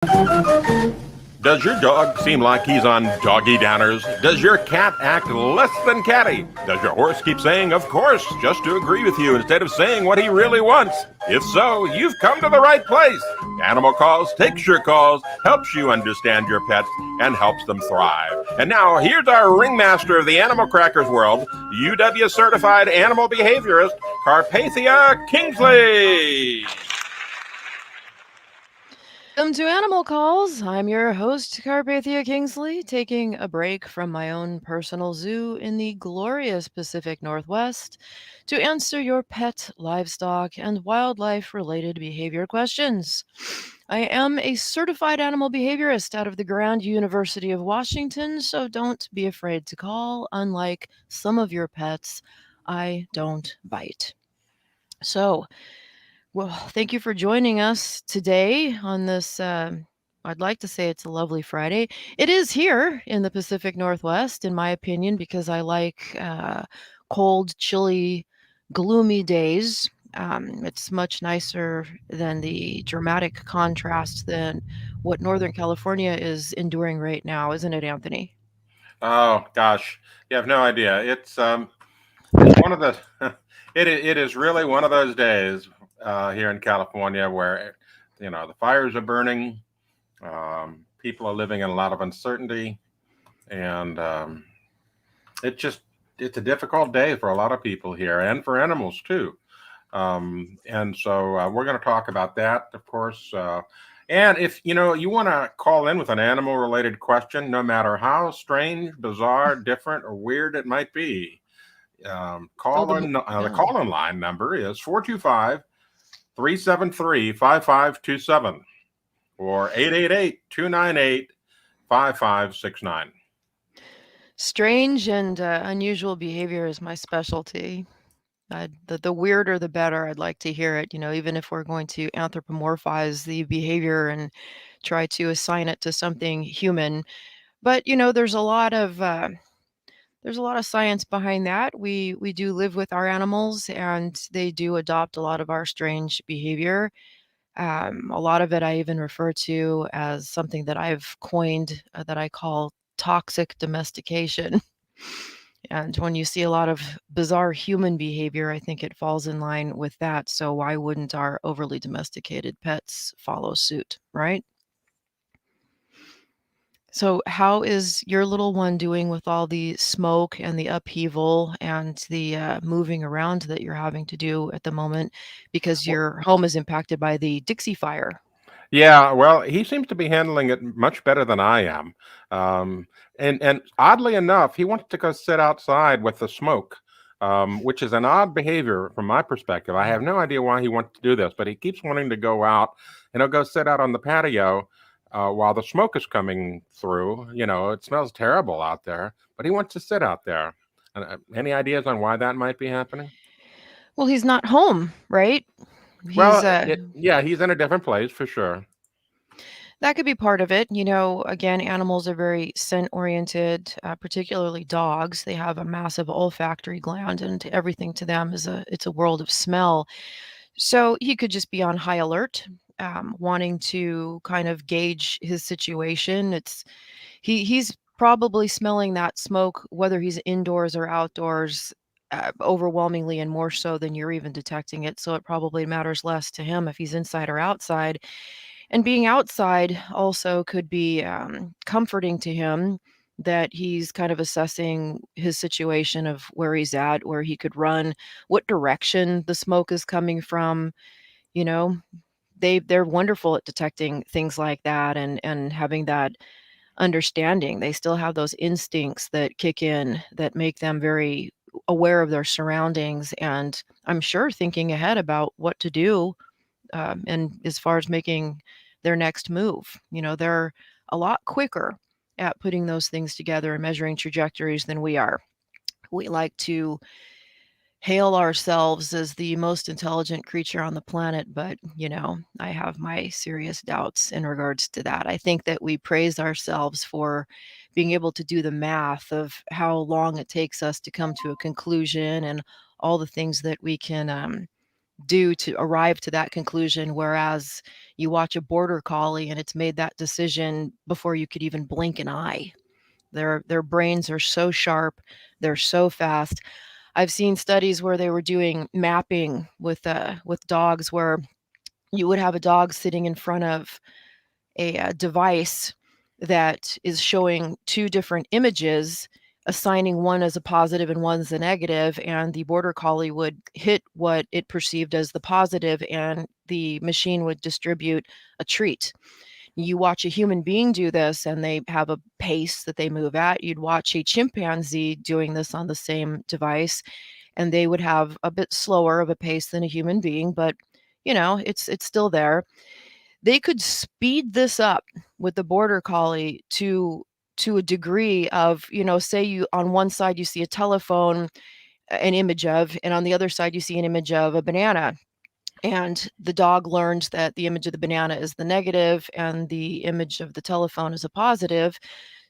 Does your dog seem like he's on doggy downers? Does your cat act less than catty? Does your horse keep saying, of course, just to agree with you instead of saying what he really wants? If so, you've come to the right place. Animal Calls takes your calls, helps you understand your pets, and helps them thrive. And now, here's our ringmaster of the Animal Crackers world, UW certified animal behaviorist, Karpathia Kingsley. Welcome to Animal Calls. I'm your host, Karpathia Kingsley, taking a break from my own personal zoo in the glorious Pacific Northwest to answer your pet, livestock, and wildlife related behavior questions. I am a certified animal behaviorist out of the Grand University of Washington, so don't be afraid to call. Unlike some of your pets, I don't bite. So, well, thank you for joining us today on this. I'd like to say it's a lovely Friday. It is here in the Pacific Northwest, in my opinion, because I like cold, chilly, gloomy days. It's much nicer than the dramatic contrast than what Northern California is enduring right now, isn't it, Anthony? Oh gosh, you have no idea. It's one of the it is really one of those days here in California where the fires are burning, people are living in a lot of uncertainty, and it just it's a difficult day for a lot of people here and for animals too. And so we're going to talk about that, of course. And if you want to call in with an animal related question, no matter how strange, bizarre, different, or weird it might be, Oh, the yeah. call in line number is 425-373-5527 or 888-298-5569. Strange and unusual behavior is my specialty. The weirder the better. I'd like to hear it. Even if we're going to anthropomorphize the behavior and try to assign it to something human. But there's a lot of science behind that. We do live with our animals, and they do adopt a lot of our strange behavior. A lot of it I even refer to as something that I've coined that I call toxic domestication. And when you see a lot of bizarre human behavior, I think it falls in line with that. So why wouldn't our overly domesticated pets follow suit, right? So how is your little one doing with all the smoke and the upheaval and the moving around that you're having to do at the moment because your home is impacted by the Dixie fire? Yeah, well, he seems to be handling it much better than I am. Um, and oddly enough, he wants to go sit outside with the smoke, which is an odd behavior from my perspective. I have no idea why he wants to do this, but he keeps wanting to go out and he'll go sit out on the patio while the smoke is coming through. It smells terrible out there, but he wants to sit out there. Any ideas on why that might be happening? Well, he's not home, right? He's Well, yeah, he's in a different place for sure. That could be part of it. Again, animals are very scent oriented, particularly dogs. They have a massive olfactory gland, and everything to them it's a world of smell. So he could just be on high alert, wanting to kind of gauge his situation. He's probably smelling that smoke, whether he's indoors or outdoors. Overwhelmingly and more so than you're even detecting it. So it probably matters less to him if he's inside or outside. And being outside also could be comforting to him that he's kind of assessing his situation of where he's at, where he could run, what direction the smoke is coming from. You know, they're wonderful at detecting things like that and having that understanding. They still have those instincts that kick in that make them very aware of their surroundings and I'm sure thinking ahead about what to do and as far as making their next move. They're a lot quicker at putting those things together and measuring trajectories than we are. We like to hail ourselves as the most intelligent creature on the planet, but I have my serious doubts in regards to that. I think that we praise ourselves for being able to do the math of how long it takes us to come to a conclusion and all the things that we can do to arrive to that conclusion, whereas you watch a border collie and it's made that decision before you could even blink an eye. Their brains are so sharp, they're so fast. I've seen studies where they were doing mapping with dogs, where you would have a dog sitting in front of a device that is showing two different images, assigning one as a positive and one's a negative, and the border collie would hit what it perceived as the positive, and the machine would distribute a treat. You watch a human being do this, and they have a pace that they move at. You'd watch a chimpanzee doing this on the same device, and they would have a bit slower of a pace than a human being, but it's still there. They could speed this up with the border collie to a degree of, say you on one side you see a telephone, an image of, and on the other side you see an image of a banana. And the dog learns that the image of the banana is the negative and the image of the telephone is a positive.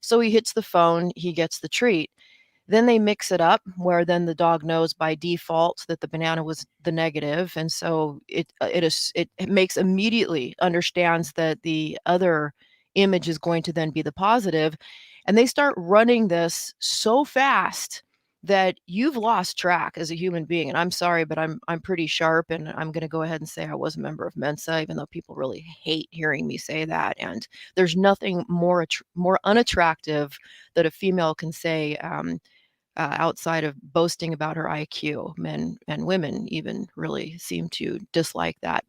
So he hits the phone, he gets the treat. Then they mix it up where then the dog knows by default that the banana was the negative, and so it makes immediately understands that the other image is going to then be the positive, and they start running this so fast that you've lost track as a human being. And I'm sorry, but I'm pretty sharp, and I'm going to go ahead and say I was a member of Mensa, even though people really hate hearing me say that. And there's nothing more unattractive that a female can say. Outside of boasting about her IQ. Men and women even really seem to dislike that.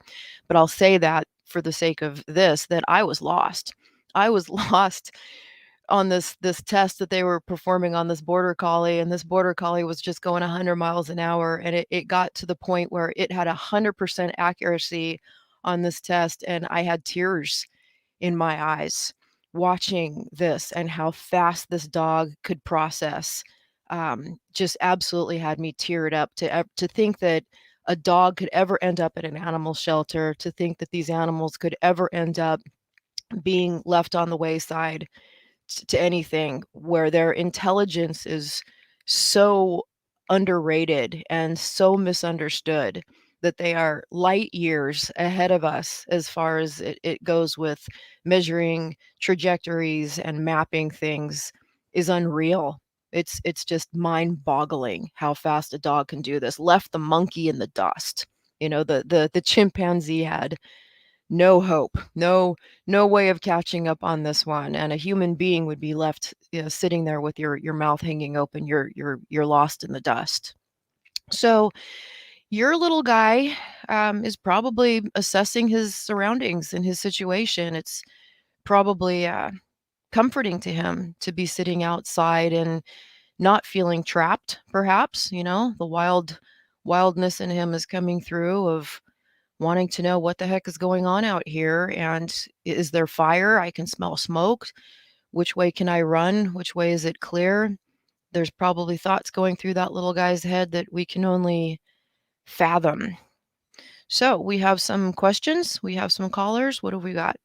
But I'll say that for the sake of this, that I was lost. I was lost on this test that they were performing on this border collie, and this border collie was just going 100 miles an hour, and it got to the point where it had 100% accuracy on this test, and I had tears in my eyes watching this and how fast this dog could process. Just absolutely had me teared up to think that a dog could ever end up at an animal shelter, to think that these animals could ever end up being left on the wayside to anything, where their intelligence is so underrated and so misunderstood, that they are light years ahead of us as far as it goes with measuring trajectories and mapping things, is unreal. It's just mind-boggling how fast a dog can do this. Left the monkey in the dust. The chimpanzee had no hope, no way of catching up on this one, and a human being would be left, sitting there with your mouth hanging open. You're lost in the dust. So your little guy is probably assessing his surroundings and his situation. It's probably comforting to him to be sitting outside and not feeling trapped. Perhaps the wildness in him is coming through, of wanting to know what the heck is going on out here, and is there fire? I can smell smoke. Which way can I run? Which way is it clear? There's probably thoughts going through that little guy's head that we can only fathom. So we have some questions. We have some callers. What have we got?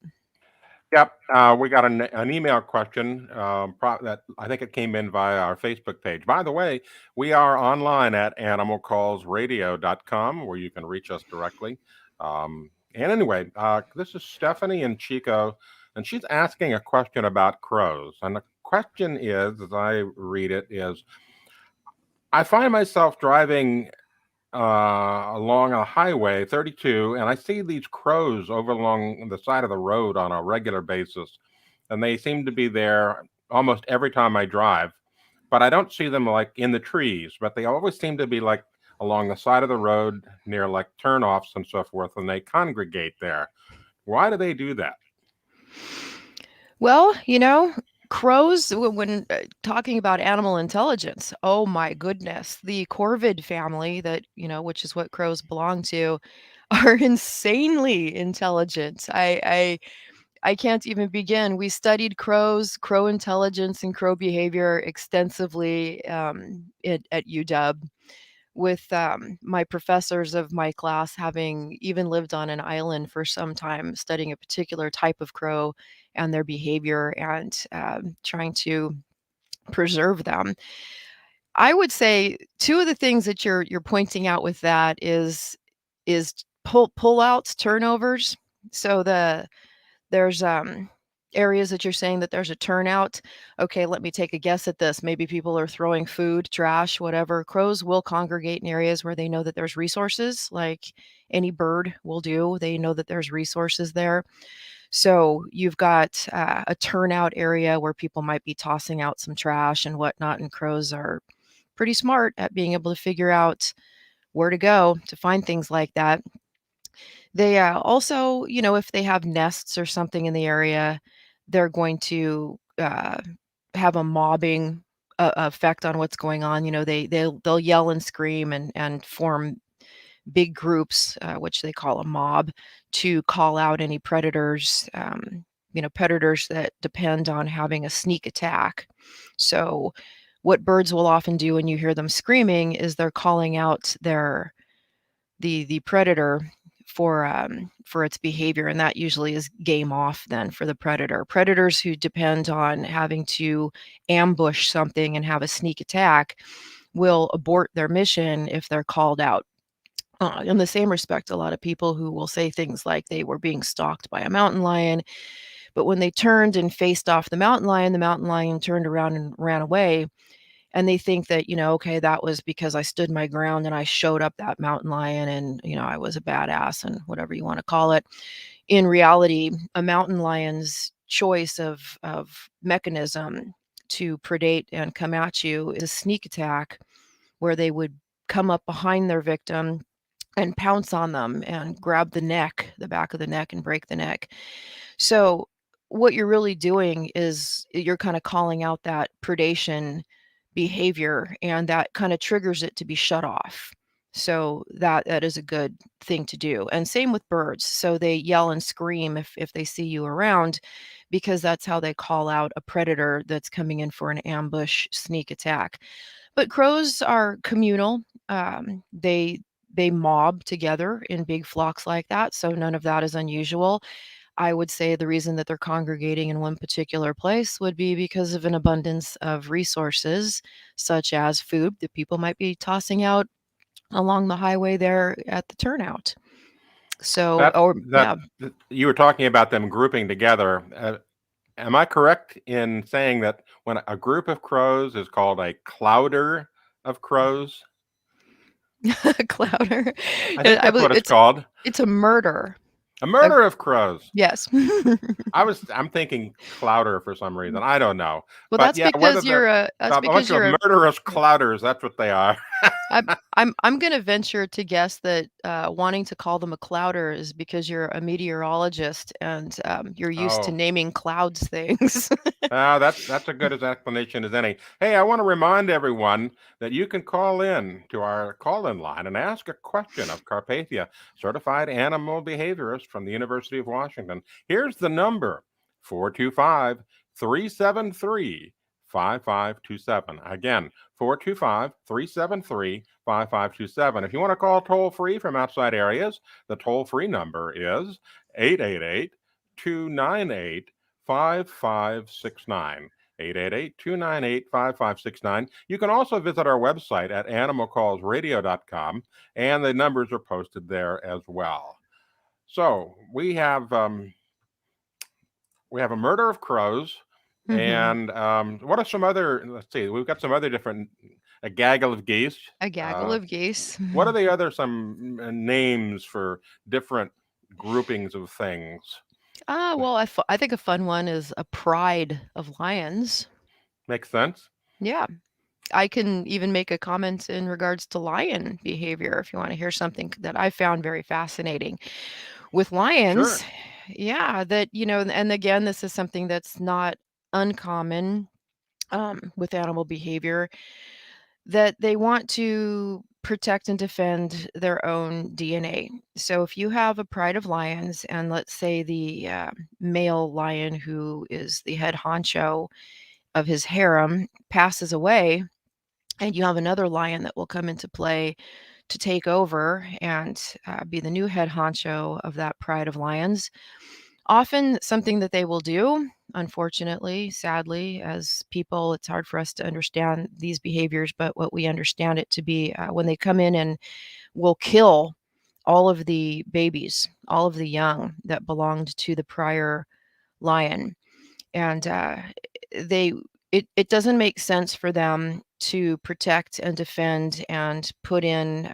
Yep, we got an email question that I think it came in via our Facebook page. By the way, we are online at animalcallsradio.com, where you can reach us directly. And anyway, this is Stephanie in Chico, and she's asking a question about crows. And the question is, as I read it, is I find myself driving along a highway 32, and I see these crows over along the side of the road on a regular basis, and they seem to be there almost every time I drive. But I don't see them like in the trees, but they always seem to be like along the side of the road near like turnoffs and so forth, and they congregate there. Why do they do that? Well, crows, when talking about animal intelligence, oh my goodness, the corvid family, that, which is what crows belong to, are insanely intelligent. I can't even begin. We studied crows, crow intelligence, and crow behavior extensively at UW, with my professors of my class having even lived on an island for some time, studying a particular type of crow and their behavior, and trying to preserve them. I would say two of the things that you're pointing out with that is is pull-outs, turnovers. So there's areas that you're saying that there's a turnout. Okay, let me take a guess at this. Maybe people are throwing food, trash, whatever. Crows will congregate in areas where they know that there's resources, like any bird will do. They know that there's resources there. So you've got a turnout area where people might be tossing out some trash and whatnot, and crows are pretty smart at being able to figure out where to go to find things like that. They also, if they have nests or something in the area, they're going to have a mobbing effect on what's going on. They'll yell and scream and form big groups, which they call a mob, to call out any predators. Predators that depend on having a sneak attack. So, what birds will often do when you hear them screaming is they're calling out the predator for its behavior, and that usually is game off then for the predator. Predators who depend on having to ambush something and have a sneak attack will abort their mission if they're called out. In the same respect, a lot of people who will say things like they were being stalked by a mountain lion, but when they turned and faced off the mountain lion turned around and ran away. And they think that, okay, that was because I stood my ground and I showed up that mountain lion and, I was a badass and whatever you want to call it. In reality, a mountain lion's choice of mechanism to predate and come at you is a sneak attack where they would come up behind their victim and pounce on them and grab the back of the neck, and break the neck. So what you're really doing is you're kind of calling out that predation behavior, and that kind of triggers it to be shut off. So that is a good thing to do. And same with birds. So they yell and scream if they see you around, because that's how they call out a predator that's coming in for an ambush sneak attack. But crows are communal. They mob together in big flocks like that, so none of that is unusual. I would say the reason that they're congregating in one particular place would be because of an abundance of resources, such as food that people might be tossing out along the highway there at the turnout. So, That or that yeah, you were talking about them grouping together. Am I correct in saying that when a group of crows is called a clouder of crows? clouder. I think I that's believe what it's called. it's a murder. A A, murder of crows. yes. I'm thinking clouder for some reason. I don't know. Well, But yeah, whether they're that's a bunch because of you're a murderous clouders, that's what they are. I'm gonna venture to guess that, wanting to call them a clouder is because you're a meteorologist and, you're used to Oh. naming clouds things. That's a good as explanation as any. Hey, I want to remind everyone that you can call in to our call-in line and ask a question of Carpathia, certified animal behaviorist from the University of Washington. Here's the number: 425 373 5527. Again, 425 373 5527. If you want to call toll free from outside areas, the toll free number is 888 298 5569. 888-298-5569. You can also visit our website at animalcallsradio.com, and the numbers are posted there as well. So we have a murder of crows, Mhm. and what are some other? Let's see. We've got some other different. A gaggle of geese. A gaggle Uh, of geese. what are the other some names for different groupings of things? Well, I think a fun one is a pride of lions. Makes sense. Yeah. I can even make a comment in regards to lion behavior if you wanna hear something that I found very fascinating. With lions, Sure. yeah, that, and again, this is something that's not uncommon, with animal behavior, that they want to protect and defend their own DNA. So if you have a pride of lions, and let's say the male lion who is the head honcho of his harem passes away, and you have another lion that will come into play to take over and be the new head honcho of that pride of lions. Often, something that they will do, unfortunately, sadly, as people, it's hard for us to understand these behaviors, but what we understand it to be, when they come in and will kill all of the babies, all of the young that belonged to the prior lion. And it doesn't make sense for them to protect and defend and put in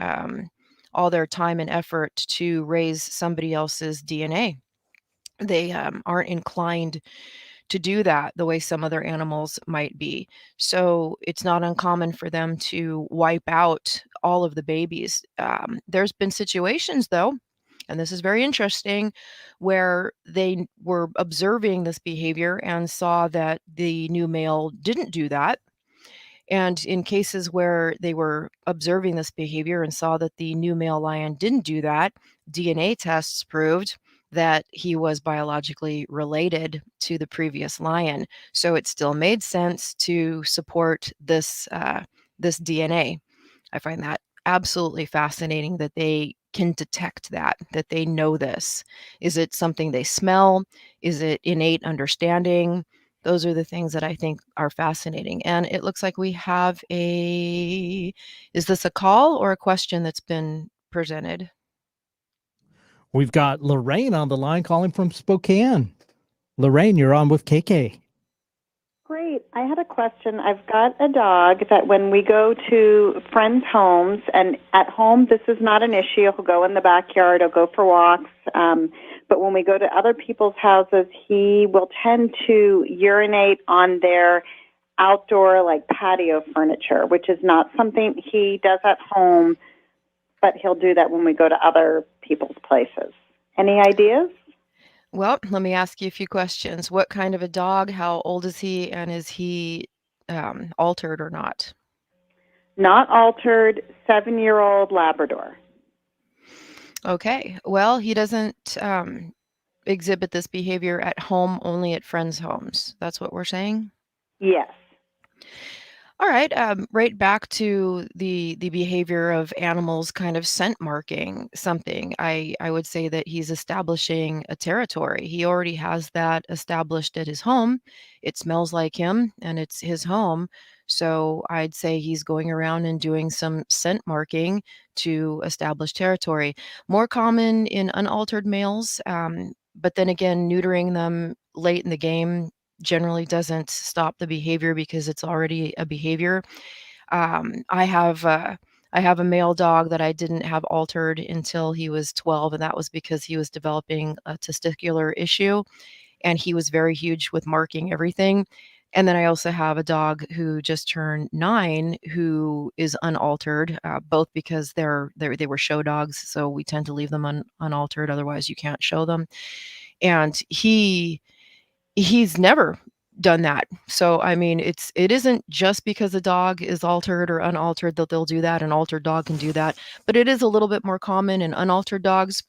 all their time and effort to raise somebody else's DNA. They aren't inclined to do that the way some other animals might be. So it's not uncommon for them to wipe out all of the babies. There's been situations, though, and this is very interesting, where they were observing this behavior and saw that the new male didn't do that. And in cases where they were observing this behavior and saw that the new male lion didn't do that, DNA tests proved that he was biologically related to the previous lion. So it still made sense to support this DNA. I find that absolutely fascinating that they can detect that they know this. Is it something they smell? Is it innate understanding? Those are the things that I think are fascinating. And it looks like we have is this a call or a question that's been presented? We've got Lorraine on the line calling from Spokane. Lorraine, you're on with KK. Great. I had a question. I've got a dog that when we go to friends' homes, and at home this is not an issue, he'll go in the backyard, he'll go for walks, but when we go to other people's houses, he will tend to urinate on their outdoor, like, patio furniture, which is not something he does at home, but he'll do that when we go to other people's places. Any ideas? Well, let me ask you a few questions. What kind of a dog? How old is he? And is he altered or not? Not altered, 7-year-old Labrador. Okay. Well, he doesn't exhibit this behavior at home, only at friends' homes. That's what we're saying? Yes. All right. Right back to the behavior of animals kind of scent marking something. I would say that he's establishing a territory. He already has that established at his home. It smells like him and it's his home. So I'd say he's going around and doing some scent marking to establish territory. More common in unaltered males, but then again, neutering them late in the game generally doesn't stop the behavior because it's already a behavior. I have a male dog that I didn't have altered until he was 12, and that was because he was developing a testicular issue, and he was very huge with marking everything. And then I also have a dog who just turned 9 who is unaltered, both because they were show dogs, so we tend to leave them unaltered, otherwise you can't show them. And he's never done that. So I mean, it isn't just because the dog is altered or unaltered that they'll do that. An altered dog can do that, but it is a little bit more common in unaltered dogs.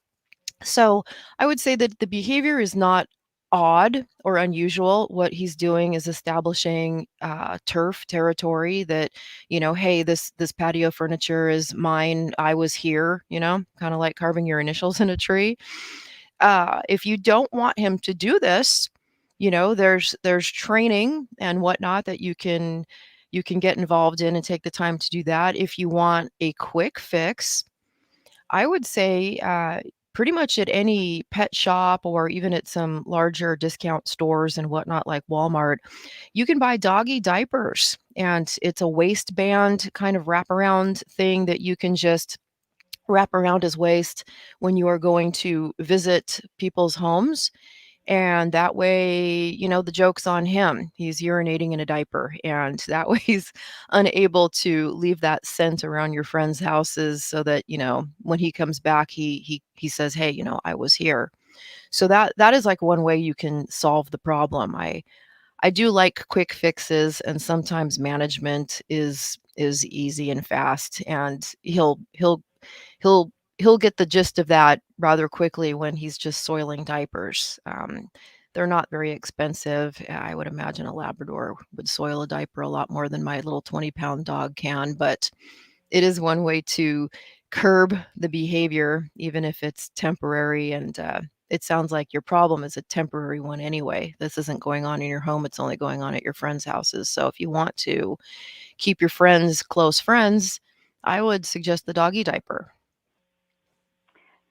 So I would say that the behavior is not odd or unusual. What he's doing is establishing turf territory that, hey, this patio furniture is mine. I was here, kind of like carving your initials in a tree. If you don't want him to do this, there's training and whatnot that you can get involved in and take the time to do that. If you want a quick fix, I would say pretty much at any pet shop or even at some larger discount stores and whatnot like Walmart, you can buy doggy diapers, and it's a waistband kind of wraparound thing that you can just wrap around his waist when you are going to visit people's homes. And that way, the joke's on him. He's urinating in a diaper, and that way he's unable to leave that scent around your friends' houses so that, when he comes back, he says, "Hey, I was here." So that is like one way you can solve the problem. I do like quick fixes, and sometimes management is easy and fast, and he'll he'll get the gist of that rather quickly when he's just soiling diapers. They're not very expensive. I would imagine a Labrador would soil a diaper a lot more than my little 20-pound dog can, but it is one way to curb the behavior, even if it's temporary. And it sounds like your problem is a temporary one anyway. This isn't going on in your home, it's only going on at your friends' houses. So if you want to keep your friends close friends, I would suggest the doggy diaper.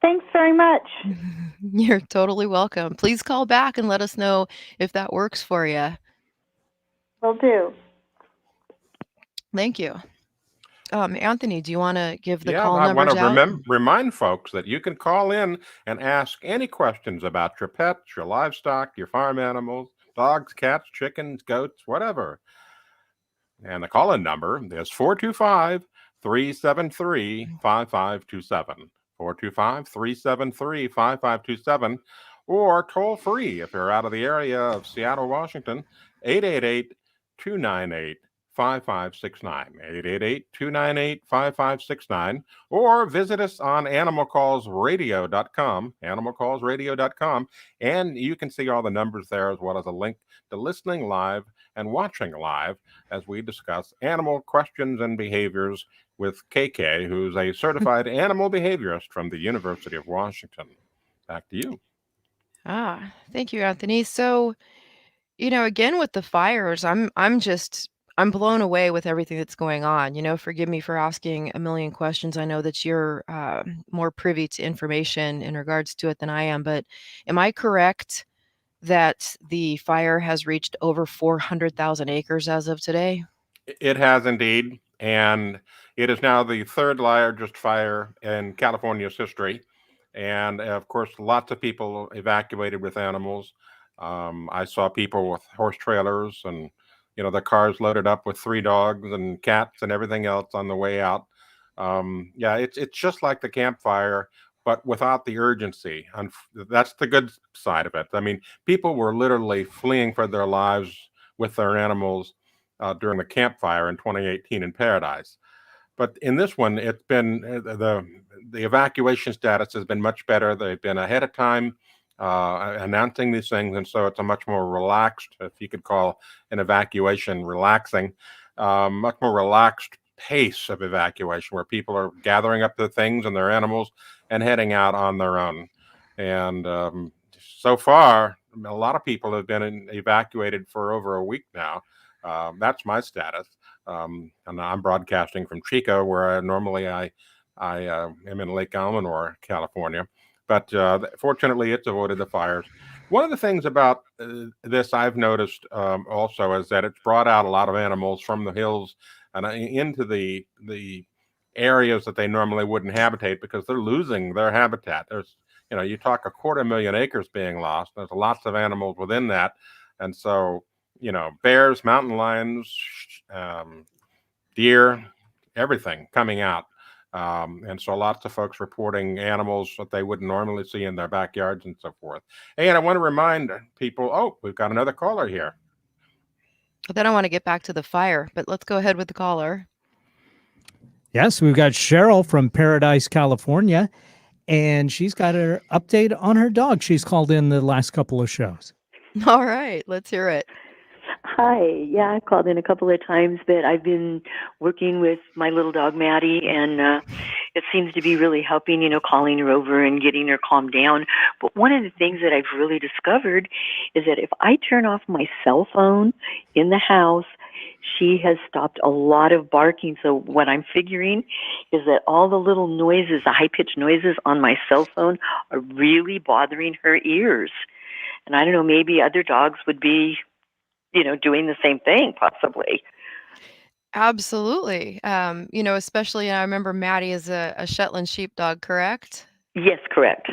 Thanks very much. You're totally welcome. Please call back and let us know if that works for you. Will do. Thank you. Anthony, do you want to give the Yeah, call I want numbers to out? remind folks that you can call in and ask any questions about your pets, your livestock, your farm animals, dogs, cats, chickens, goats, whatever. And the call in number is 425 373 5527. 425 373 5527. Or toll free if you're out of the area of Seattle, Washington, 888 298 5569. 888 298 5569. Or visit us on animalcallsradio.com. Animalcallsradio.com. And you can see all the numbers there as well as a link to listening live and watching live as we discuss animal questions and behaviors with KK, who's a certified animal behaviorist from the University of Washington. Back to you. Thank you, Anthony. So, again with the fires, I'm blown away with everything that's going on. Forgive me for asking a million questions. I know that you're more privy to information in regards to it than I am, but am I correct that the fire has reached over 400,000 acres as of today? It has indeed. And it is now the third largest fire in California's history. And of course, lots of people evacuated with animals. I saw people with horse trailers and, the cars loaded up with 3 dogs and cats and everything else on the way out. Yeah, it's just like the campfire, but without the urgency. And that's the good side of it. I mean, people were literally fleeing for their lives with their animals during the campfire in 2018 in Paradise. But in this one, it's been the evacuation status has been much better. They've been ahead of time announcing these things, and so it's a much more relaxed, if you could call an evacuation relaxing, much more relaxed pace of evacuation, where people are gathering up their things and their animals and heading out on their own. And so far, a lot of people have been evacuated for over a week now. That's my status. And I'm broadcasting from Chico, where normally I am in Lake Almanor, California. But fortunately, it's avoided the fires. One of the things about this I've noticed also is that it's brought out a lot of animals from the hills and into the areas that they normally wouldn't habitate because they're losing their habitat. There's, you talk 250,000 acres being lost. There's lots of animals within that. And so, bears, mountain lions, deer, everything coming out. And so lots of folks reporting animals that they wouldn't normally see in their backyards and so forth. And I want to remind people, we've got another caller here. But then I want to get back to the fire, but let's go ahead with the caller. Yes, we've got Cheryl from Paradise, California, and she's got an update on her dog. She's called in the last couple of shows. All right, let's hear it. Hi. Yeah, I've called in a couple of times, but I've been working with my little dog, Maddie, and it seems to be really helping, calling her over and getting her calmed down. But one of the things that I've really discovered is that if I turn off my cell phone in the house, she has stopped a lot of barking. So what I'm figuring is that all the little noises, the high-pitched noises on my cell phone are really bothering her ears. And I don't know, maybe other dogs would be doing the same thing, possibly. Absolutely. Especially I remember Maddie is a Shetland sheepdog, correct? Yes, correct.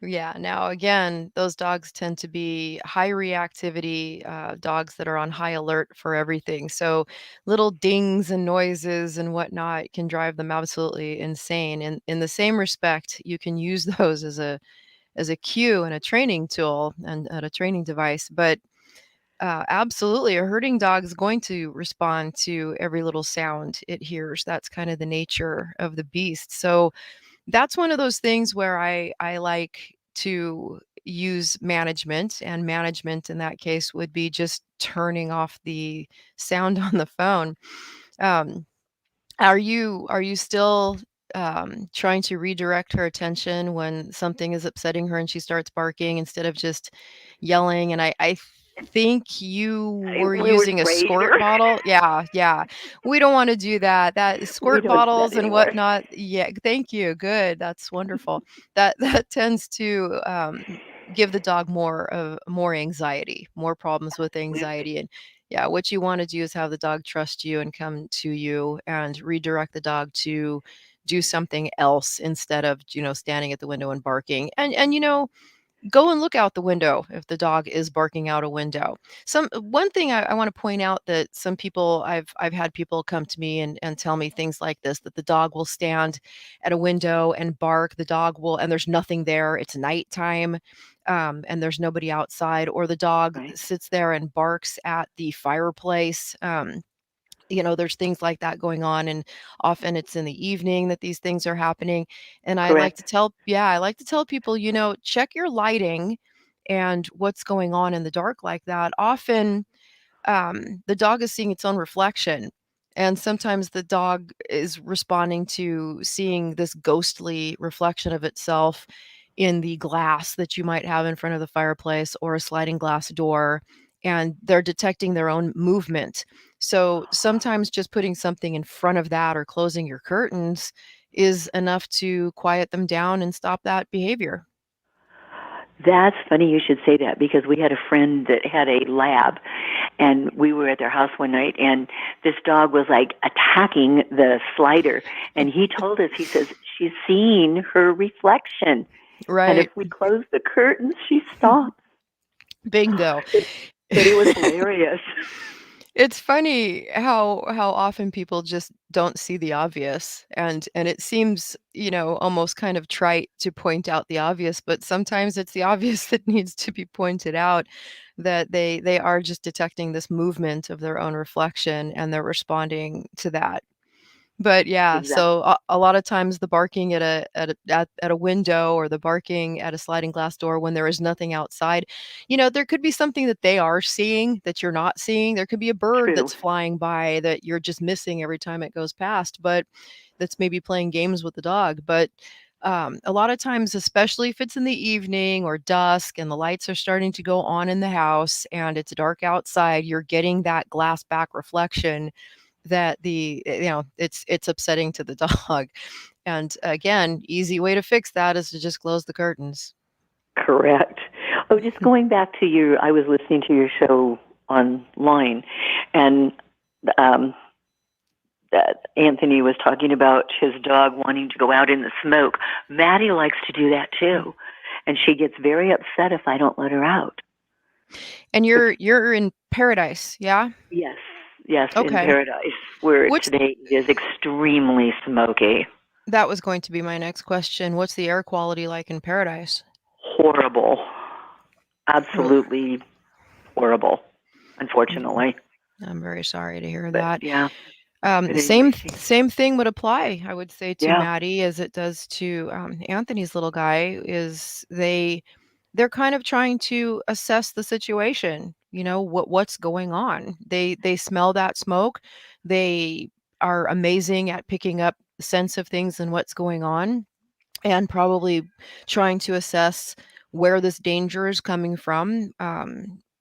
Yeah. Now, again, those dogs tend to be high reactivity dogs that are on high alert for everything. So little dings and noises and whatnot can drive them absolutely insane. And in the same respect, you can use those as a cue and a training tool and a training device. But absolutely, a herding dog is going to respond to every little sound it hears. That's kind of the nature of the beast. So that's one of those things where I like to use management, and management in that case would be just turning off the sound on the phone. Um, are you still trying to redirect her attention when something is upsetting her and she starts barking instead of just yelling? And I think you were We were using a squirt Frasier. bottle. Yeah, yeah. We don't want to do that. That We squirt don't do that bottles and anymore. whatnot. Yeah, thank you. Good. That's wonderful. That tends to give the dog more anxiety, more problems with anxiety. And yeah, what you want to do is have the dog trust you and come to you and redirect the dog to do something else instead of, standing at the window and barking. And go and look out the window if the dog is barking out a window. One thing I want to point out, that some people, I've had people come to me and tell me things like this, that the dog will stand at a window and bark. The dog will, and there's nothing there. It's nighttime, and there's nobody outside, or the dog Right. sits there and barks at the fireplace. There's things like that going on, and often it's in the evening that these things are happening. And Correct. I like to tell people, check your lighting and what's going on in the dark like that. Often, the dog is seeing its own reflection. And sometimes the dog is responding to seeing this ghostly reflection of itself in the glass that you might have in front of the fireplace or a sliding glass door. And they're detecting their own movement. So sometimes just putting something in front of that or closing your curtains is enough to quiet them down and stop that behavior. That's funny you should say that, because we had a friend that had a lab, and we were at their house one night, and this dog was like attacking the slider, and he told us, he says, she's seeing her reflection. Right. And if we close the curtains, she stops. Bingo. But it was hilarious. It's funny how often people just don't see the obvious, and it seems, almost kind of trite to point out the obvious, but sometimes it's the obvious that needs to be pointed out, that they are just detecting this movement of their own reflection and they're responding to that. But yeah, Exactly. so a lot of times the barking at a window, or the barking at a sliding glass door when there is nothing outside, there could be something that they are seeing that you're not seeing. There could be a bird True. that's flying by that you're just missing every time it goes past, but that's maybe playing games with the dog. But a lot of times, especially if it's in the evening or dusk and the lights are starting to go on in the house and it's dark outside, you're getting that glass back reflection that it's upsetting to the dog. And again, easy way to fix that is to just close the curtains. Correct. Oh, just going back to I was listening to your show online, and Anthony was talking about his dog wanting to go out in the smoke. Maddie likes to do that too, and she gets very upset if I don't let her out. And you're in Paradise, yeah? Yes, Okay. in Paradise, where today is extremely smoky. That was going to be my next question. What's the air quality like in Paradise? Horrible. Absolutely horrible, unfortunately. I'm very sorry to hear that. Yeah. Same thing would apply, I would say, to Yeah. Maddie as it does to Anthony's little guy. Is they're kind of trying to assess the situation. What's going on. They smell that smoke. They are amazing at picking up the sense of things and what's going on, and probably trying to assess where this danger is coming from,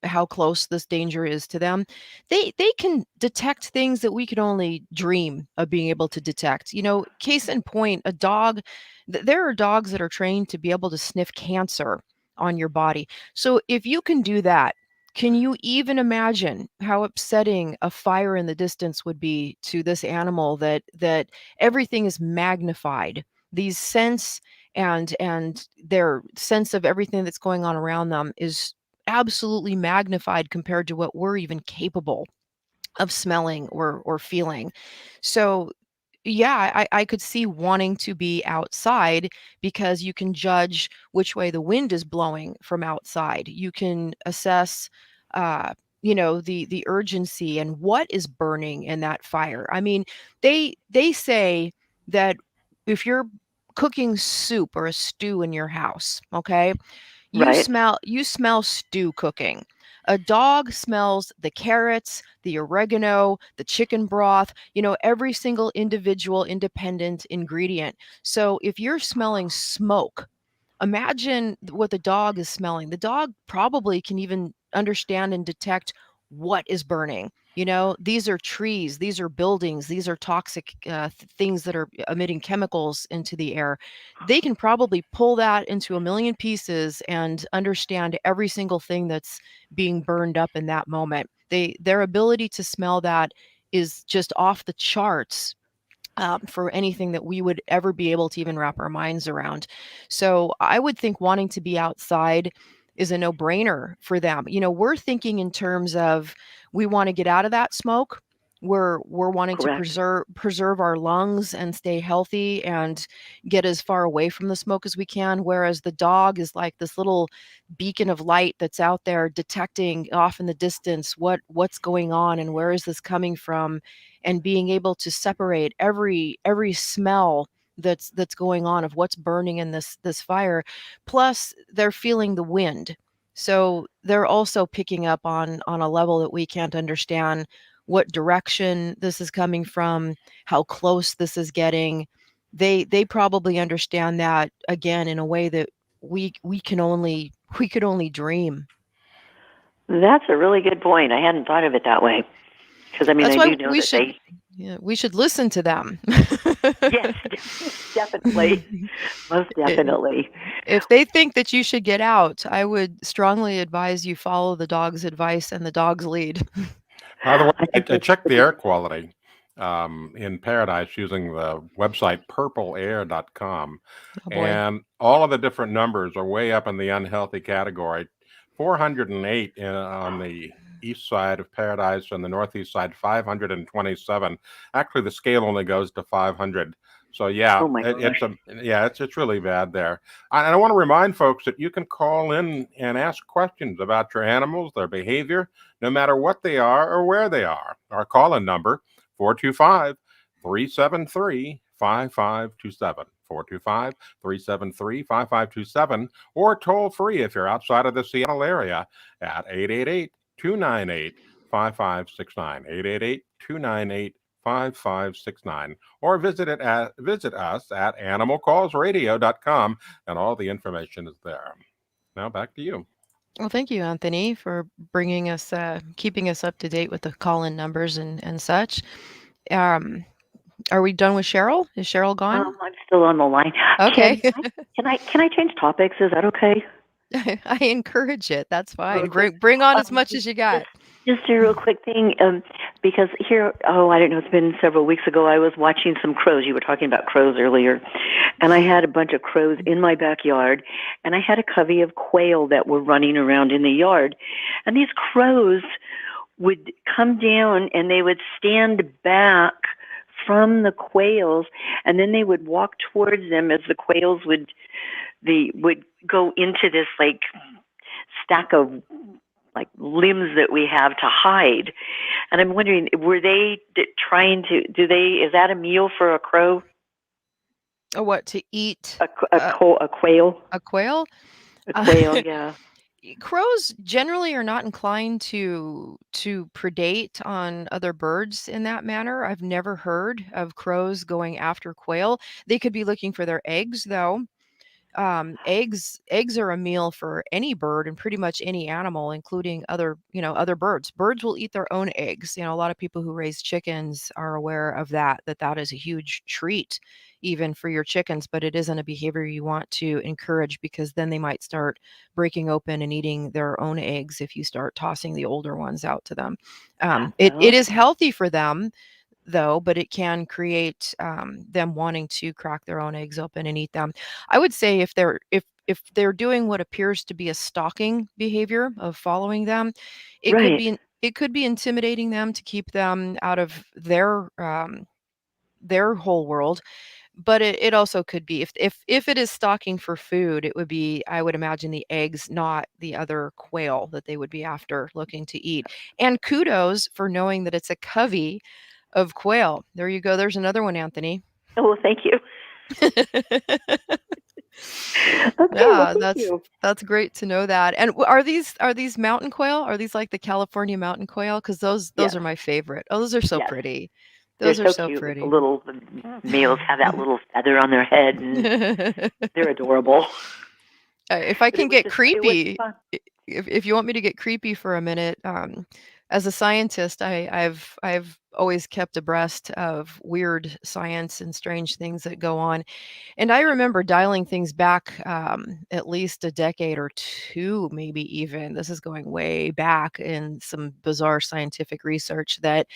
how close this danger is to them. They can detect things that we could only dream of being able to detect. Case in point, a dog. There are dogs that are trained to be able to sniff cancer on your body. So if you can do that, can you even imagine how upsetting a fire in the distance would be to this animal, that everything is magnified? These scents and their sense of everything that's going on around them is absolutely magnified compared to what we're even capable of smelling or feeling. So yeah, I could see wanting to be outside, because you can judge which way the wind is blowing from outside. You can assess the urgency and what is burning in that fire. I mean, they say that if you're cooking soup or a stew in your house, okay, you Right. smell stew cooking. A dog smells the carrots, the oregano, the chicken broth, every single individual independent ingredient. So if you're smelling smoke imagine what the dog is smelling. The dog probably can even understand and detect what is burning. These are trees, these are buildings, these are toxic things that are emitting chemicals into the air. They can probably pull that into a million pieces and understand every single thing that's being burned up in that moment. Their ability to smell that is just off the charts, for anything that we would ever be able to even wrap our minds around. So I would think wanting to be outside is a no-brainer for them. We're thinking in terms of, we want to get out of that smoke. We're wanting to Correct. preserve our lungs and stay healthy and get as far away from the smoke as we can. Whereas the dog is like this little beacon of light that's out there detecting off in the distance what's going on and where is this coming from, and being able to separate every smell that's going on of what's burning in this fire. Plus they're feeling the wind, so they're also picking up on a level that we can't understand what direction this is coming from, how close this is getting. They probably understand that, again, in a way that we could only dream. That's a really good point. I hadn't thought of it that way. Because I That's do why know we that should we should listen to them. Yes, definitely, most definitely. If they think that you should get out, I would strongly advise you follow the dog's advice and the dog's lead. By the way, I think I that's checked the really air quality in Paradise using the website purpleair.com, Oh boy. and all of the different numbers are way up in the unhealthy category. 408 on the east side of Paradise, and the northeast side 527. Actually, the scale only goes to 500. So yeah, Oh my gosh. it's really bad there. And I want to remind folks that you can call in and ask questions about your animals, their behavior, no matter what they are or where they are. Our call-in number, 425-373-5527. 425-373-5527, or toll free if you're outside of the Seattle area at 888-298-5569. 888-298-5569, or visit us at animalcallsradio.com, and all the information is there. Now back to you. Well, thank you, Anthony, for bringing us, keeping us up to date with the call-in numbers and such. Are we done with Cheryl? Is Cheryl gone? I'm still on the line. Okay. Can I change topics? Is that okay? I encourage it. That's fine. Okay. Bring on as much as you got. Just a real quick thing, because here, I don't know, it's been several weeks ago, I was watching some crows. You were talking about crows earlier. And I had a bunch of crows in my backyard, and I had a covey of quail that were running around in the yard. And these crows would come down and they would stand back from the quails, and then they would walk towards them as the quails would go into this like stack of like limbs that we have to hide. And I'm wondering, were they trying to, is that a meal for a crow? What, to eat? A quail? A quail? A quail, yeah. Crows generally are not inclined to predate on other birds in that manner. I've never heard of crows going after quail. They could be looking for their eggs, though. Eggs are a meal for any bird and pretty much any animal, including other birds. Birds will eat their own eggs. A lot of people who raise chickens are aware of that is a huge treat even for your chickens, but it isn't a behavior you want to encourage, because then they might start breaking open and eating their own eggs if you start tossing the older ones out to them. It is healthy for them, though, but it can create them wanting to crack their own eggs open and eat them. I would say if they're doing what appears to be a stalking behavior of following them, it could be intimidating them to keep them out of their whole world. But it also could be, if it is stalking for food, it would be, I would imagine, the eggs, not the other quail that they would be after looking to eat. And kudos for knowing that it's a covey of quail. There you go. There's another one, Anthony. Oh, thank you. That's great to know that. And are these mountain quail? Are these like the California mountain quail? Because those are my favorite. Oh, those are so pretty. Those are so cute. pretty. The males have that little feather on their head, and they're adorable. If I But it can was get just, it was creepy, fun. if you want me to get creepy for a minute, as a scientist, I've always kept abreast of weird science and strange things that go on. And I remember dialing things back at least a decade or two, maybe even. This is going way back in some bizarre scientific research that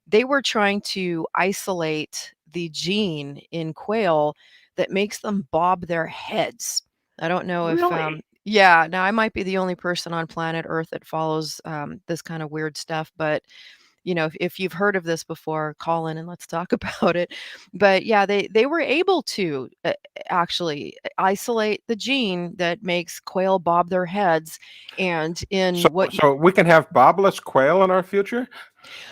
they were trying to isolate the gene in quail that makes them bob their heads. I don't know if, Really? yeah, now I might be the only person on planet Earth that follows this kind of weird stuff, but if you've heard of this before, call in and let's talk about it. But yeah, they were able to actually isolate the gene that makes quail bob their heads, and in what So we can have bobless quail in our future?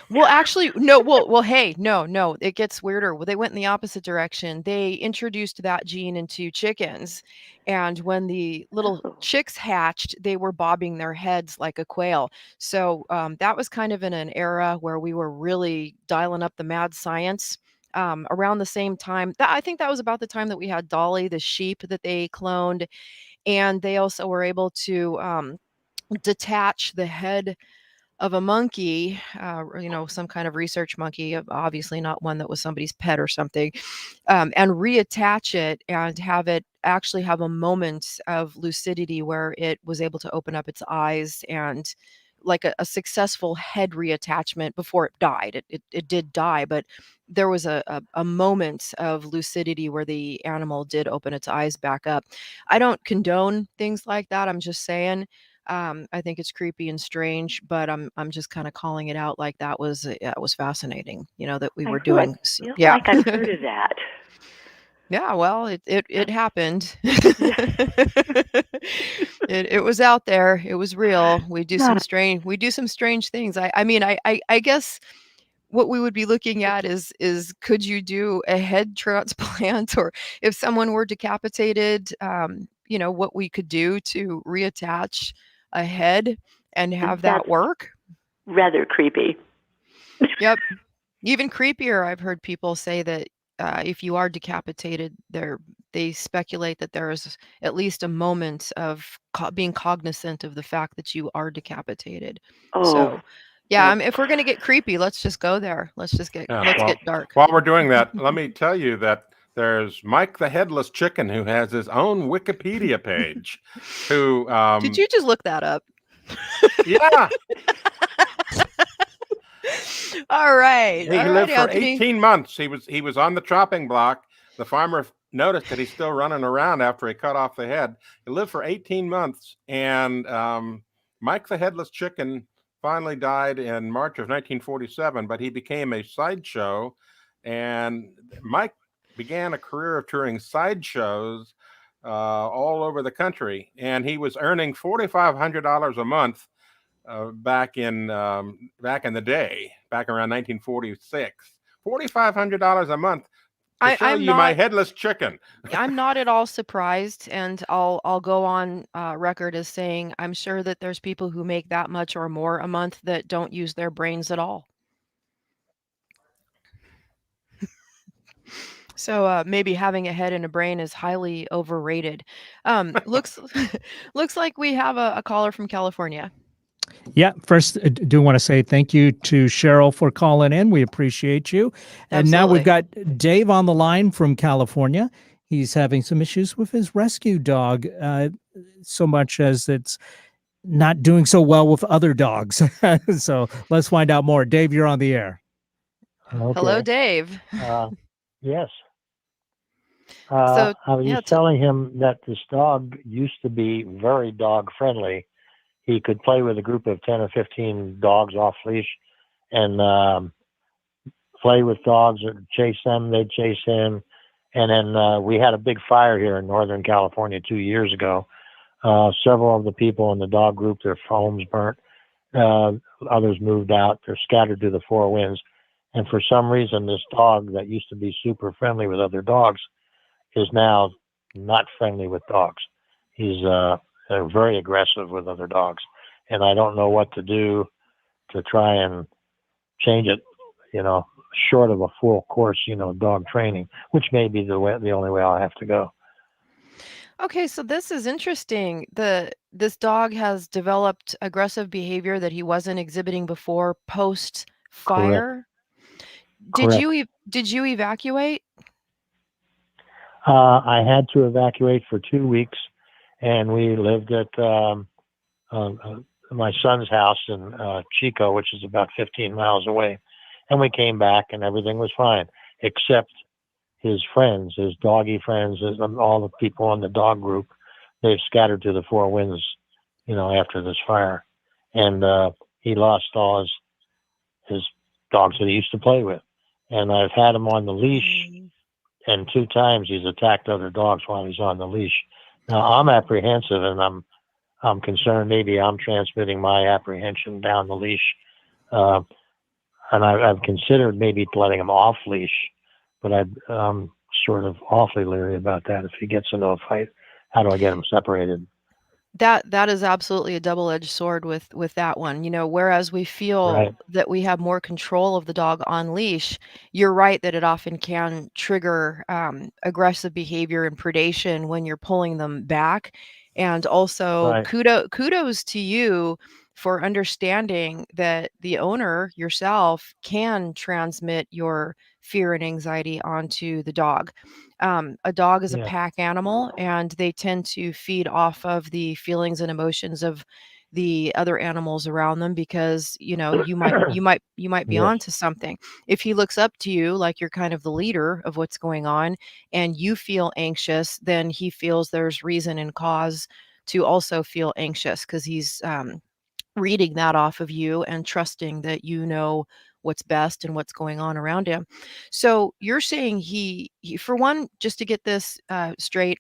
well, actually, no. Well, hey, no. It gets weirder. Well, they went in the opposite direction. They introduced that gene into chickens, and when the little Oh, chicks hatched, they were bobbing their heads like a quail. So that was kind of in an era where we were really dialing up the mad science. Around the same time, I think that was about the time that we had Dolly, the sheep that they cloned, and they also were able to detach the head of a monkey, some kind of research monkey, obviously not one that was somebody's pet or something, and reattach it and have it actually have a moment of lucidity where it was able to open up its eyes and like a successful head reattachment before it died. It did die, but there was a moment of lucidity where the animal did open its eyes back up. I don't condone things like that. I'm just saying I think it's creepy and strange, but I'm just kind of calling it out like that was yeah, it was fascinating, that we I were feel like, doing. feel Yeah. like I've heard of that. Yeah, well, it happened. Yeah. It was out there. It was real. No, We do some strange things. I mean, I guess what we would be looking at is could you do a head transplant, or if someone were decapitated, what we could do to reattach a head and have that that's work. rather creepy. Yep. Even creepier, I've heard people say that if you are decapitated, they speculate that there is at least a moment of being cognizant of the fact that you are decapitated. Oh, So, yeah, that, if we're gonna get creepy, let's just go there. Yeah. Let's Well, get dark. while we're doing that, let me tell you that there's Mike the Headless Chicken who has his own Wikipedia page. Who, Did you just look that up? yeah, All right, he all right, lived for Anthony. 18 months. He was on the chopping block. The farmer noticed that he's still running around after he cut off the head. He lived for 18 months, and Mike the Headless Chicken finally died in March of 1947. But he became a sideshow, and Mike began a career of touring sideshows all over the country, and he was earning $4,500 a month back in the day, back around 1946. $4,500 a month to I, show I'm you my not headless chicken. I'm not at all surprised, and I'll go on record as saying I'm sure that there's people who make that much or more a month that don't use their brains at all. So maybe having a head and a brain is highly overrated. Looks looks like we have a caller from California. Yeah, first, do want to say thank you to Cheryl for calling in. We appreciate you. And now we've Absolutely. got Dave on the line from California. He's having some issues with his rescue dog, so much as it's not doing so well with other dogs. So let's find out more. Dave, you're on the air. Hello, Okay. Dave. Yes. So I was yeah, just telling him that this dog used to be very dog friendly. He could play with a group of 10 or 15 dogs off leash and play with dogs or chase them. They'd chase him. And then we had a big fire here in Northern California 2 years ago. Several of the people in the dog group, their homes burnt. Others moved out. They're scattered to the four winds. And for some reason, this dog that used to be super friendly with other dogs is now not friendly with dogs. He's very aggressive with other dogs. And I don't know what to do to try and change it, short of a full course, dog training, which may be the only way I'll have to go. Okay, so this is interesting. This dog has developed aggressive behavior that he wasn't exhibiting before post Correct. fire. Correct. Did you evacuate? I had to evacuate for 2 weeks, and we lived at uh, uh, my son's house in Chico, which is about 15 miles away. And we came back, and everything was fine, except his friends, his doggy friends, all the people in the dog group. They've scattered to the four winds, after this fire, and he lost all his dogs that he used to play with. And I've had him on the leash, Mm. and 2 times he's attacked other dogs while he's on the leash. Now I'm apprehensive, and I'm concerned maybe I'm transmitting my apprehension down the leash. Uh, and I've considered maybe letting him off leash, but I'm sort of awfully leery about that. If he gets into a fight, how do I get him separated? That is absolutely a double-edged sword with that one. Whereas we feel Right. that we have more control of the dog on leash, you're right that it often can trigger aggressive behavior and predation when you're pulling them back. And also, Right. kudos to you for understanding that the owner yourself can transmit your fear and anxiety onto the dog. A dog is a Yeah. pack animal, and they tend to feed off of the feelings and emotions of the other animals around them because you might be Yes. onto something. If he looks up to you like you're kind of the leader of what's going on and you feel anxious, then he feels there's reason and cause to also feel anxious because he's reading that off of you and trusting that you know what's best and what's going on around him. So you're saying he for one, just to get this straight,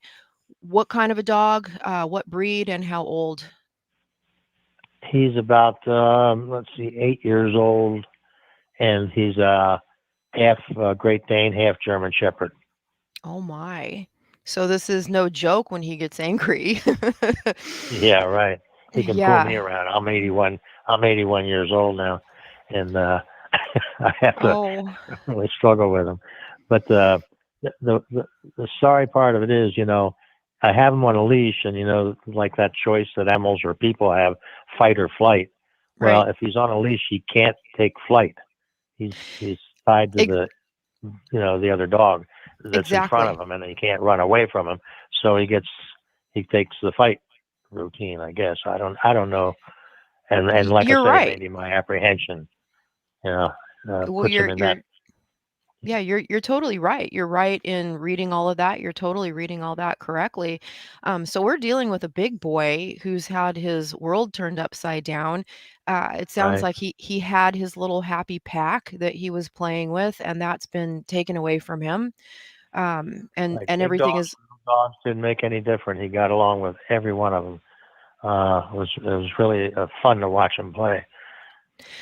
what kind of a dog, what breed, and how old? He's about let's see, 8 years old, and he's half Great Dane, half German Shepherd. Oh my. So this is no joke when he gets angry. Yeah, right. He can pull me Yeah. around. I'm 81. I'm 81 years old now, and I have to Oh, really struggle with him. But the sorry part of it is, I have him on a leash, and like that choice that animals or people have, fight or flight. Well, right. if he's on a leash, he can't take flight. He's tied to Ex- the other dog that's in front exactly. of him, and he can't run away from him. So he takes the fight routine, I guess. I don't know. And like I You're say, right. maybe my apprehension, you know, Well, puts him in that. yeah, you're totally right. You're right in reading all of that. You're totally reading all that correctly. So we're dealing with a big boy who's had his world turned upside down. It sounds Right. like he had his little happy pack that he was playing with, and that's been taken away from him. Like And big everything dogs, is. little dogs didn't make any difference. He got along with every one of them. It was really fun to watch him play.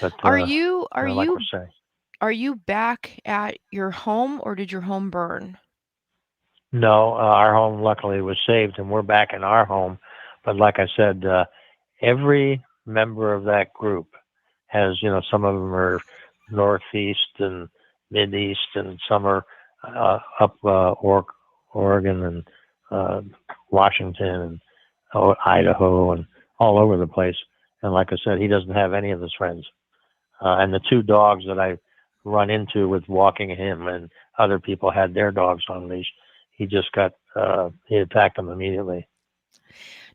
But Are you are like we're you saying, are you back at your home, or did your home burn? no, our home luckily was saved, and we're back in our home. But like I said, every member of that group has, some of them are northeast and mid east, and some are up Oregon and uh, Washington and Idaho and all over the place. And like I said, he doesn't have any of his friends. And the two dogs that I run into with walking him and other people had their dogs on leash. He attacked them immediately.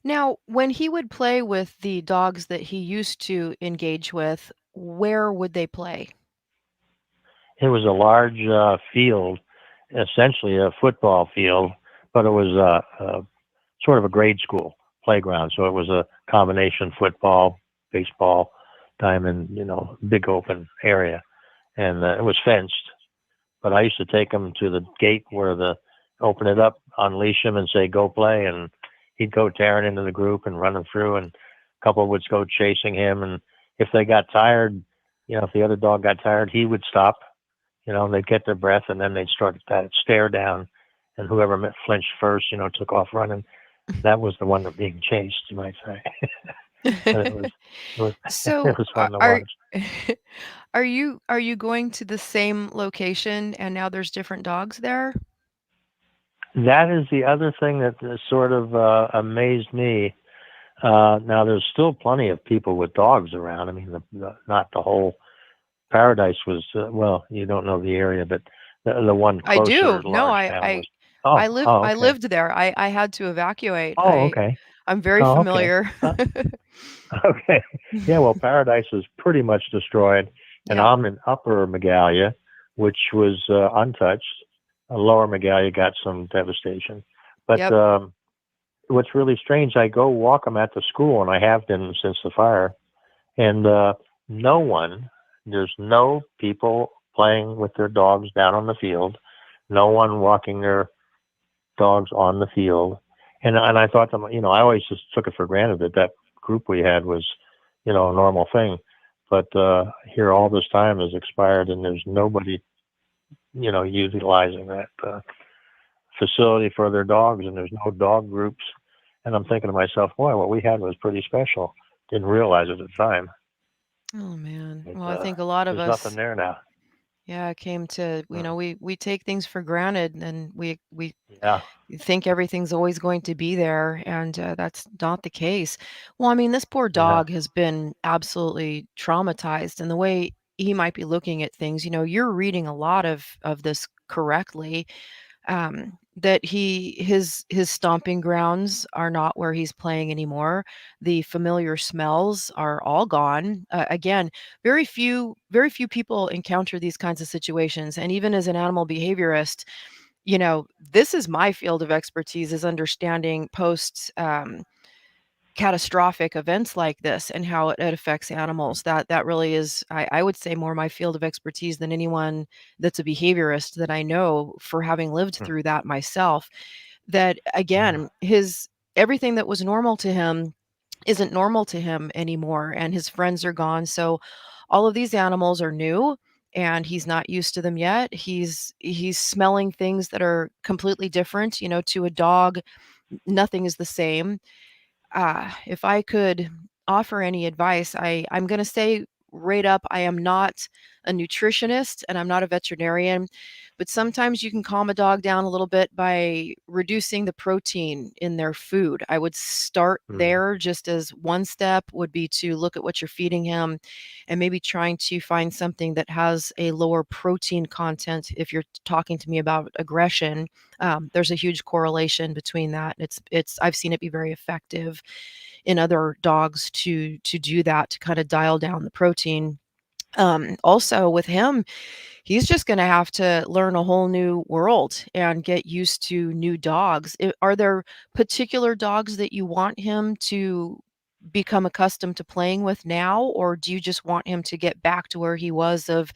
Now, when he would play with the dogs that he used to engage with, where would they play? It was a large field, essentially a football field, but it was sort of a grade school playground. So it was a combination football, baseball, diamond, big open area. And it was fenced. But I used to take him to the gate where open it up, unleash him, and say, "Go play," and he'd go tearing into the group and running through, and a couple would go chasing him. And if they got tired, if the other dog got tired, he would stop. They'd get their breath, and then they'd start that stare down, and whoever flinched first, took off running. That was the one that being chased, you might say. But it was So, it was fun to are watch. are you going to the same location and now there's different dogs there? That is the other thing that sort of amazed me. Now, there's still plenty of people with dogs around. I mean, not the whole Paradise was, well, you don't know the area, but the one I closer do. No, large town was. Oh, oh, I okay. lived there. I had to evacuate. Oh, okay. I'm very Oh, okay. familiar. Okay. Yeah, well, Paradise was pretty much destroyed, and Yeah. I'm in Upper Magalia, which was untouched. Lower Magalia got some devastation. But Yep. what's really strange, I go walk them at the school, and I have been since the fire, and no one, there's no people playing with their dogs down on the field, no one walking their dogs on the field. And I thought, I always just took it for granted that group we had was, a normal thing. But here all this time has expired, and there's nobody, utilizing that facility for their dogs, and there's no dog groups. And I'm thinking to myself, boy, what we had was pretty special. Didn't realize it at the time. Oh man. But, Well, I think a lot of there's us, nothing there now. yeah, came to, we take things for granted, and we Yeah. think everything's always going to be there, and that's not the case. Well, I mean, this poor Yeah. dog has been absolutely traumatized, and the way he might be looking at things, you're reading a lot of this correctly. That his stomping grounds are not where he's playing anymore. The familiar smells are all gone. Again, very few people encounter these kinds of situations, and even as an animal behaviorist, this is my field of expertise, is understanding post catastrophic events like this and how it affects animals. That really is, I would say, more my field of expertise than anyone that's a behaviorist that I know, for having lived Hmm. through that myself. That Yeah. again, his everything that was normal to him isn't normal to him anymore, and his friends are gone. So all of these animals are new, and he's not used to them yet. He's smelling things that are completely different. To a dog, nothing is the same. If I could offer any advice, I'm going to say right up, I am not a nutritionist and I'm not a veterinarian, but sometimes you can calm a dog down a little bit by reducing the protein in their food. I would start Hmm. there. Just as one step would be to look at what you're feeding him, and maybe trying to find something that has a lower protein content. If you're talking to me about aggression, there's a huge correlation between that. I've seen it be very effective in other dogs to do that, to kind of dial down the protein. Also with him, he's just going to have to learn a whole new world and get used to new dogs. Are there particular dogs that you want him to become accustomed to playing with now, or do you just want him to get back to where he was, of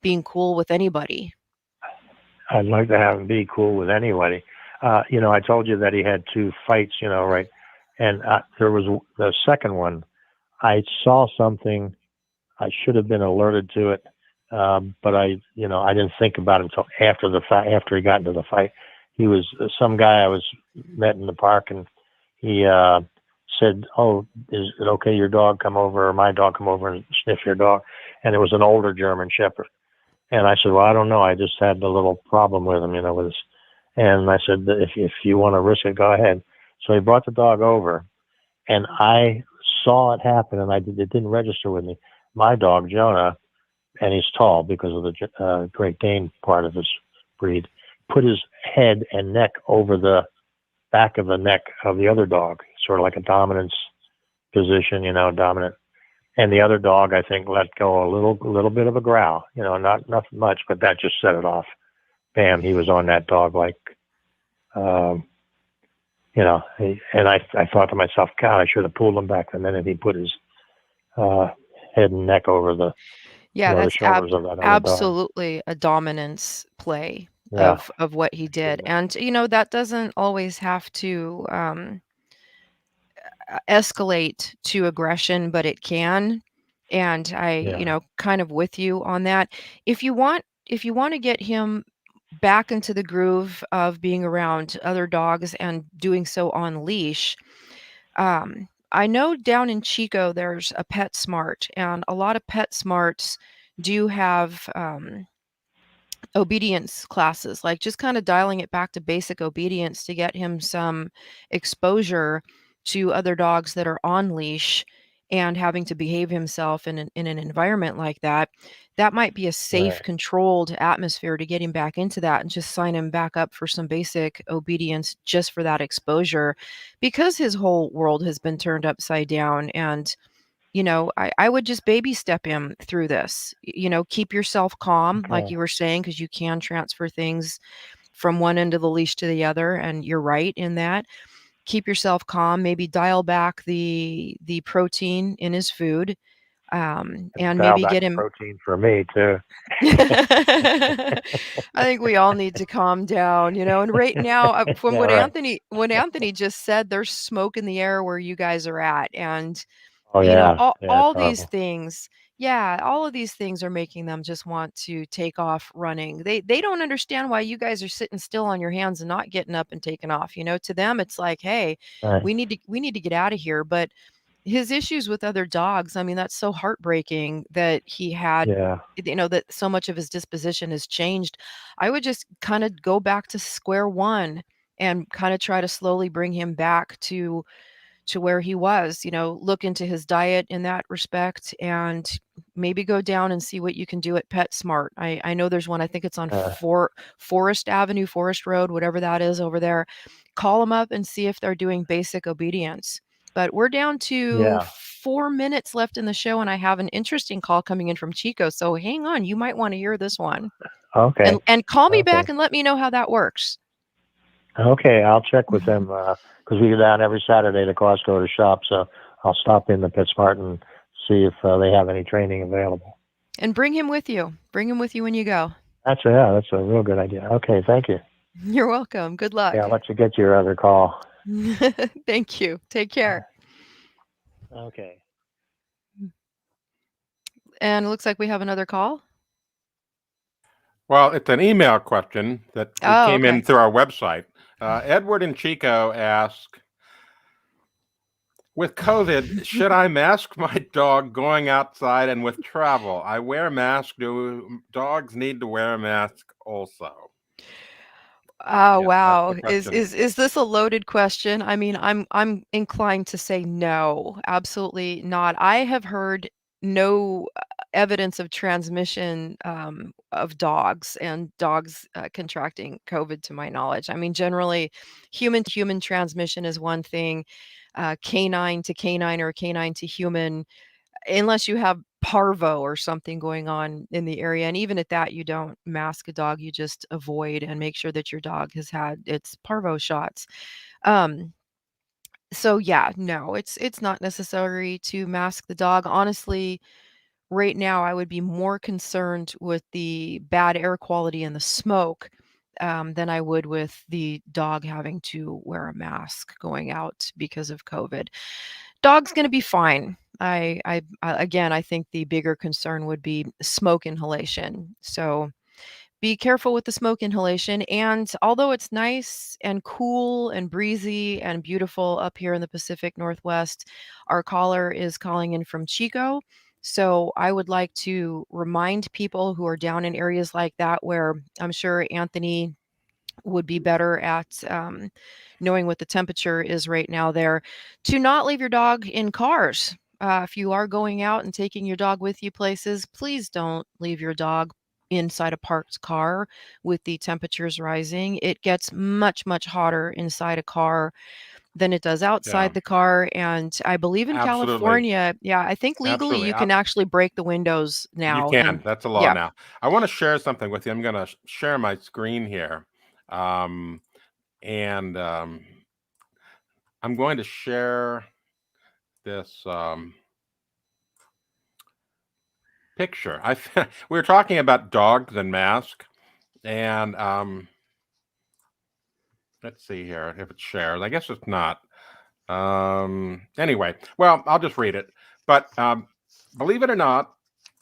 being cool with anybody? I'd like to have him be cool with anybody. I told you that he had two fights, right? And there was the second one. I saw something. I should have been alerted to it, but I didn't think about it until after the fight. After he got into the fight, he was some guy I was met in the park, and he said, "Oh, is it okay your dog come over, or my dog come over and sniff your dog?" And it was an older German Shepherd. And I said, "Well, I don't know. I just had a little problem with him, with his." And I said, if you want to risk it, go ahead. So he brought the dog over, and I saw it happen, and it didn't register with me. My dog, Jonah, and he's tall because of the Great Dane part of his breed, put his head and neck over the back of the neck of the other dog, sort of like a dominance position, dominant. And the other dog, I think, let go a little bit of a growl, not nothing much, but that just set it off. Bam, he was on that dog like, um, and I thought to myself, God, I should have pulled him back the minute he put his head and neck over Yeah, the that's shoulders of that other dog. absolutely a dominance play Yeah. of what he did. And that doesn't always have to escalate to aggression, but it can. And Yeah. kind of with you on that. If you want to get him back into the groove of being around other dogs and doing so on leash, I know down in Chico there's a PetSmart, and a lot of PetSmarts do have obedience classes, like just kind of dialing it back to basic obedience to get him some exposure to other dogs that are on leash and having to behave himself in an environment like that. That might be a safe, Right. controlled atmosphere to get him back into that and just sign him back up for some basic obedience just for that exposure because his whole world has been turned upside down. And I would just baby step him through this. Keep yourself calm, like Okay. you were saying, because you can transfer things from one end of the leash to the other, and you're right in that. Keep yourself calm, maybe dial back the protein in his food, and Dial maybe back get the him. protein for me too. I think we all need to calm down, and right now, from Yeah, what right. Anthony just said, there's smoke in the air where you guys are at, and Oh yeah, all, yeah, it's all these horrible. things, yeah, all of these things are making them just want to take off running. They don't understand why you guys are sitting still on your hands and not getting up and taking off. To them it's like, hey, Right. we need to get out of here. But his issues with other dogs, I mean, that's so heartbreaking that he had, Yeah, that so much of his disposition has changed. I would just kind of go back to square one and kind of try to slowly bring him back to where he was, look into his diet in that respect and maybe go down and see what you can do at PetSmart. I know there's one, I think it's on uh, Forest Avenue, Forest Road, whatever that is over there. Call them up and see if they're doing basic obedience. But we're down to yeah. 4 minutes left in the show, and I have an interesting call coming in from Chico. So hang on, you might want to hear this one. Okay, And call me okay, back and let me know how that works. okay. I'll check with them because we go down every Saturday to Costco to shop. So I'll stop in the PetSmart and see if they have any training available. And bring him with you. Bring him with you when you go. That's a real good idea. Okay, thank you. You're welcome. Good luck. Yeah, I'll let you get your other call. Thank you. Take care. Okay. And it looks like we have another call. Well, it's an email question that Oh, came in okay. through our website. Edward and Chico ask, with COVID, should I mask my dog going outside and with travel? I wear a mask. Do dogs need to wear a mask also? Oh, Yeah, that's the wow. Is question. is is this a loaded question? I mean, I'm inclined to say no, absolutely not. I have heard no evidence of transmission of dogs and dogs contracting COVID to my knowledge. I mean, generally, human to human transmission is one thing, canine to canine or canine to human, unless you have parvo or something going on in the area. And even at that, you don't mask a dog, you just avoid and make sure that your dog has had its parvo shots. Um, so yeah, no, it's not necessary to mask the dog. Honestly, right now I would be more concerned with the bad air quality and the smoke than I would with the dog having to wear a mask going out because of COVID. Dog's gonna be fine. Again, I think the bigger concern would be smoke inhalation. So be careful with the smoke inhalation. And although it's nice and cool and breezy and beautiful up here in the Pacific Northwest, our caller is calling in from Chico. So I would like to remind people who are down in areas like that, where I'm sure Anthony would be better at knowing what the temperature is right now there, to not leave your dog in cars. If you are going out and taking your dog with you places, please don't leave your dog inside a parked car with the temperatures rising. It gets much, much hotter inside a car than it does Yeah, outside the car. And I believe in absolutely. California, yeah, I think legally Absolutely. you can actually break the windows You now. can. And That's a law yeah, now. I want to share something with you. I'm going to share my screen here. Um, and I'm going to share this picture. We were talking about dogs and masks, and let's see here if it's shared. I guess it's not. Anyway, well, I'll just read it. But believe it or not,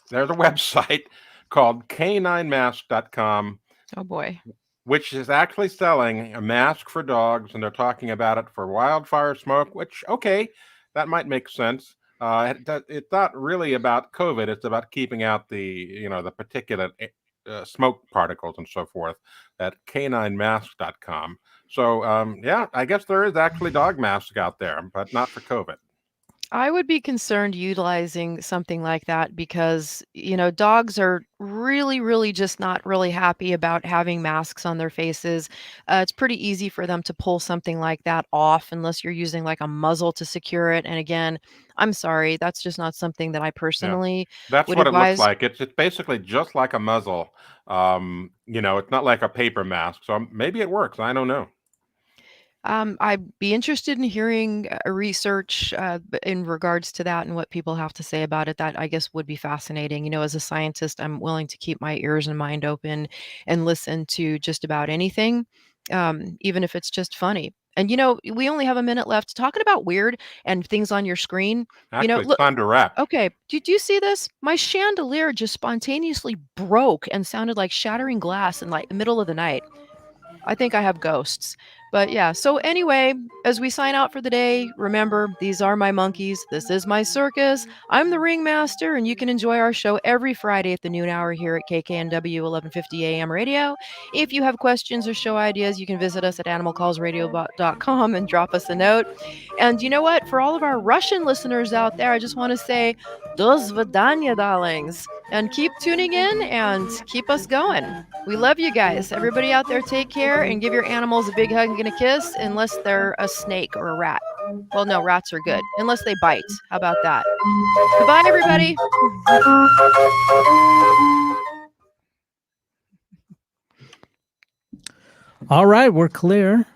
there's a website called k9mask.com, oh boy. which is actually selling a mask for dogs, and they're talking about it for wildfire smoke, which, okay, that might make sense. It's not really about COVID. It's about keeping out the particulate smoke particles and so forth at caninemasks.com. So, yeah, I guess there is actually dog masks out there, but not for COVID. I would be concerned utilizing something like that because, dogs are really, really just not really happy about having masks on their faces. It's pretty easy for them to pull something like that off unless you're using like a muzzle to secure it. And again, I'm sorry, that's just not something that I Yeah, personally that's would what it looks advise. like. It's basically just like a muzzle. It's not like a paper mask. So maybe it works. I don't know. I'd be interested in hearing research in regards to that and what people have to say about it. That I guess would be fascinating. As a scientist, I'm willing to keep my ears and mind open and listen to just about anything, even if it's just funny. And we only have a minute left. Talking about weird and things on your screen. Actually, it's Look. time to wrap. Okay, did you see this? My chandelier just spontaneously broke and sounded like shattering glass in like the middle of the night. I think I have ghosts. But yeah, so anyway, as we sign out for the day, remember, these are my monkeys. This is my circus. I'm the ringmaster, and you can enjoy our show every Friday at the noon hour here at KKNW 1150 AM radio. If you have questions or show ideas, you can visit us at animalcallsradio.com and drop us a note. And you know what? For all of our Russian listeners out there, I just want to say, do svidaniya, darlings. And keep tuning in and keep us going. We love you guys. Everybody out there, take care and give your animals a big hug and a kiss, unless they're a snake or a rat. Well, no, rats are good, unless they bite. How about that? Goodbye, everybody. All right, we're clear.